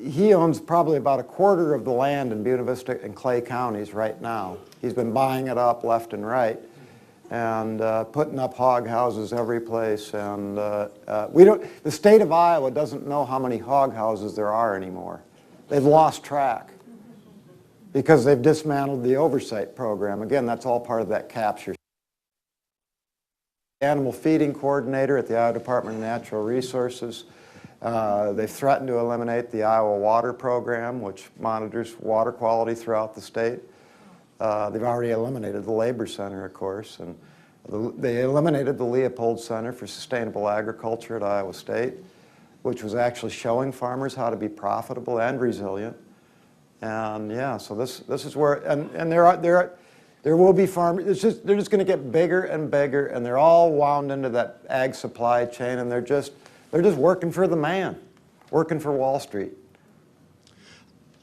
he owns probably about a quarter of the land in Buena Vista and Clay counties right now. He's been buying it up left and right and putting up hog houses every place. And the state of Iowa doesn't know how many hog houses there are anymore. They've lost track, because they've dismantled the oversight program. Again, that's all part of that capture. Animal feeding coordinator at the Iowa Department of Natural Resources. They've threatened to eliminate the Iowa Water Program, which monitors water quality throughout the state. They've already eliminated the Labor Center, of course, and they eliminated the Leopold Center for Sustainable Agriculture at Iowa State. which was actually showing farmers how to be profitable and resilient. And yeah, so this is where, and there will be farmers, they're just going to get bigger and bigger, and they're all wound into that ag supply chain, and they're just working for the man, working for Wall Street.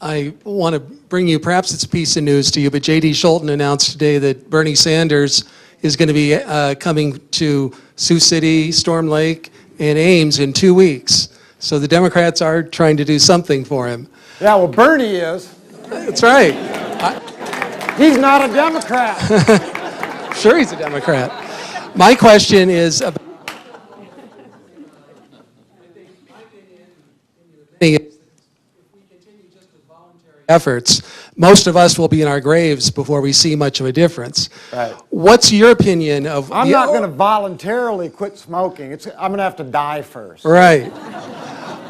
I want to bring you, perhaps it's a piece of news to you, but J.D. Scholten announced today that Bernie Sanders is going to be coming to Sioux City, Storm Lake, and Ames in 2 weeks. So the Democrats are trying to do something for him. Yeah, well, Bernie is. That's right. He's not a Democrat. Sure, he's a Democrat. My question is about efforts. Most of us will be in our graves before we see much of a difference. Right. What's your opinion of... I'm not going to voluntarily quit smoking. I'm going to have to die first. Right.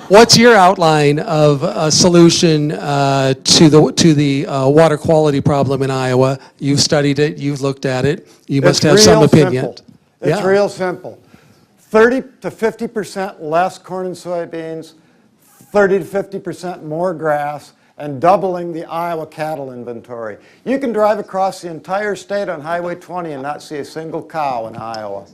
What's your outline of a solution to the water quality problem in Iowa? You've studied it. You've looked at it. You must have some opinion. It's real simple. 30 to 50% less corn and soybeans, 30 to 50% more grass, and doubling the Iowa cattle inventory. You can drive across the entire state on Highway 20 and not see a single cow in Iowa.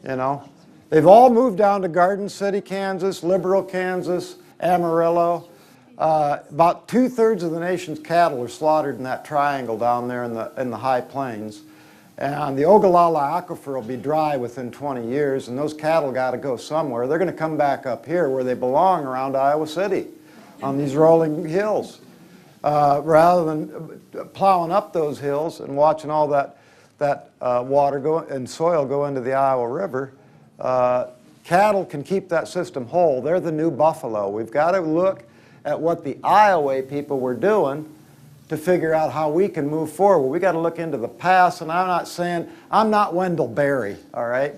You know? They've all moved down to Garden City, Kansas, Liberal, Kansas, Amarillo. About 2/3 of the nation's cattle are slaughtered in that triangle down there in the high plains. And the Ogallala Aquifer will be dry within 20 years, and those cattle got to go somewhere. They're going to come back up here where they belong, around Iowa City, on these rolling hills. Rather than plowing up those hills and watching all that water go and soil go into the Iowa River, cattle can keep that system whole. They're the new buffalo. We've got to look at what the Iowa people were doing to figure out how we can move forward. We got to look into the past, and I'm not Wendell Berry, all right?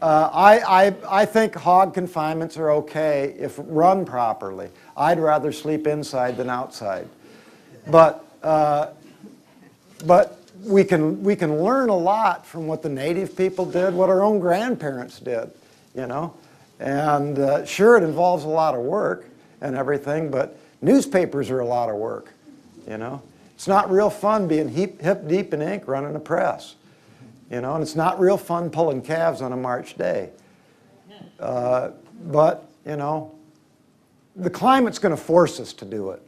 I think hog confinements are okay if run properly. I'd rather sleep inside than outside. But we can learn a lot from what the native people did, what our own grandparents did, you know. And sure, it involves a lot of work and everything, but newspapers are a lot of work, you know. It's not real fun being hip deep in ink running a press, you know, and it's not real fun pulling calves on a March day. But, you know, the climate's going to force us to do it.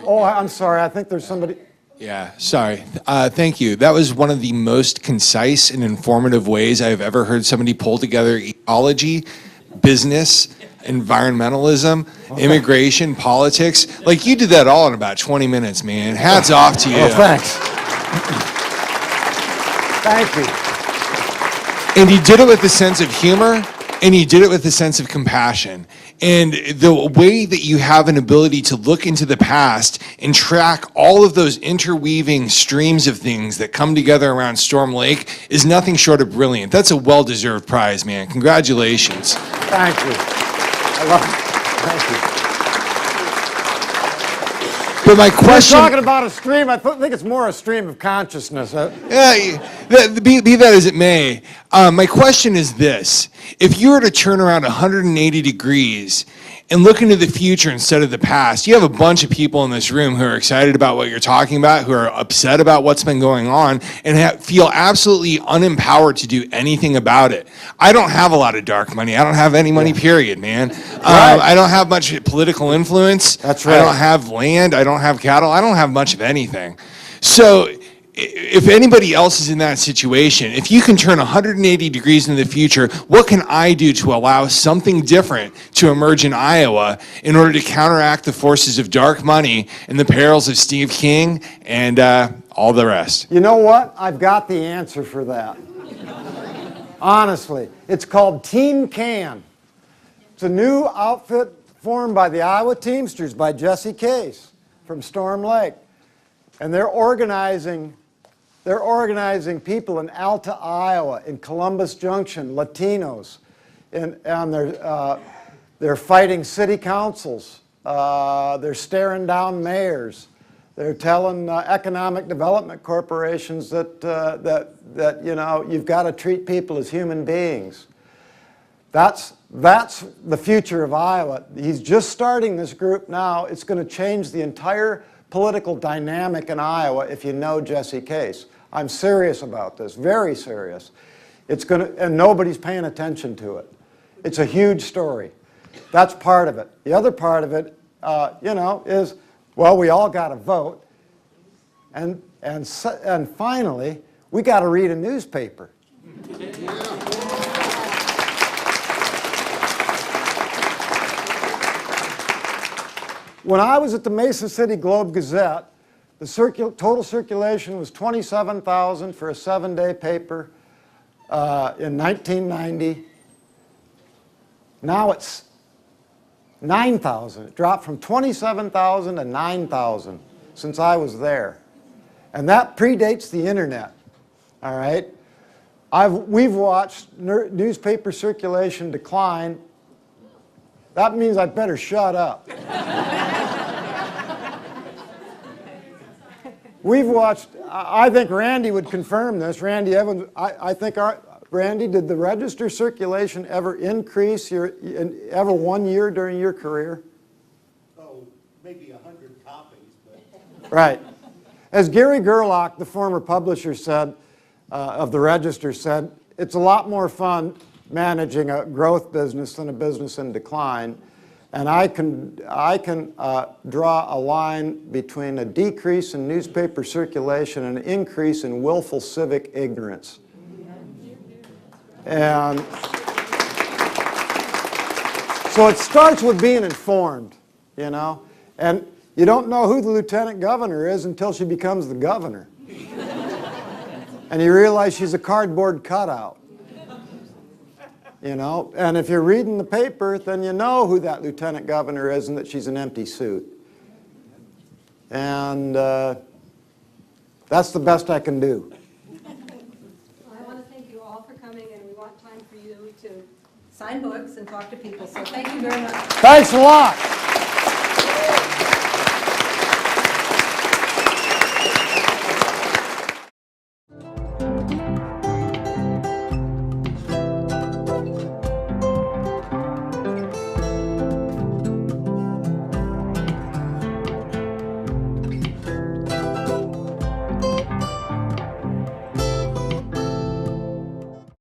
Oh, I'm sorry. I think there's somebody. Yeah, sorry. Thank you. That was one of the most concise and informative ways I've ever heard somebody pull together ecology, business, environmentalism, immigration, politics. Like, you did that all in about 20 minutes, man. Hats off to you. Oh, thanks. Thank you. And you did it with a sense of humor, and you did it with a sense of compassion. And the way that you have an ability to look into the past and track all of those interweaving streams of things that come together around Storm Lake is nothing short of brilliant. That's a well-deserved prize, man. Congratulations. Thank you. I love it. Thank you. But my question... We're talking about a stream. I think it's more a stream of consciousness. Yeah, be that as it may, my question is this. If you were to turn around 180 degrees and look into the future instead of the past, you have a bunch of people in this room who are excited about what you're talking about, who are upset about what's been going on, and feel absolutely unempowered to do anything about it. I don't have a lot of dark money. I don't have any money, period, man. Right. I don't have much political influence. That's right. I don't have land. I don't have cattle. I don't have much of anything. So if anybody else is in that situation, if you can turn 180 degrees into the future, what can I do to allow something different to emerge in Iowa in order to counteract the forces of dark money and the perils of Steve King and all the rest? You know what? I've got the answer for that. Honestly, it's called Team Can. It's a new outfit formed by the Iowa Teamsters by Jesse Case from Storm Lake. And they're organizing people in Alta, Iowa, in Columbus Junction, Latinos, and they're fighting city councils. They're staring down mayors. They're telling economic development corporations that you know, you've got to treat people as human beings. That's the future of Iowa. He's just starting this group now. It's going to change the entire political dynamic in Iowa if you know Jesse Case. I'm serious about this, very serious. It's going to, and nobody's paying attention to it. It's a huge story. That's part of it. The other part of it, you know, is, well, we all got to vote. And finally, we got to read a newspaper. When I was at the Mason City Globe-Gazette, the total circulation was 27,000 for a 7-day paper in 1990. Now it's 9,000. It dropped from 27,000 to 9,000 since I was there. And that predates the internet, all right? We've watched newspaper circulation decline. That means I better shut up. We've watched, I think Randy would confirm this, Randy Evans, I think Randy, did the Register circulation ever increase ever 1 year during your career? Oh, maybe 100 copies, but... Right. As Gary Gerlach, the former publisher said, of the Register said, it's a lot more fun managing a growth business than a business in decline. And I can draw a line between a decrease in newspaper circulation and an increase in willful civic ignorance. And so it starts with being informed, you know. And you don't know who the lieutenant governor is until she becomes the governor. And you realize she's a cardboard cutout. You know, and if you're reading the paper, then you know who that lieutenant governor is and that she's an empty suit. And that's the best I can do. I want to thank you all for coming, and we want time for you to sign books and talk to people. So thank you very much. Thanks a lot.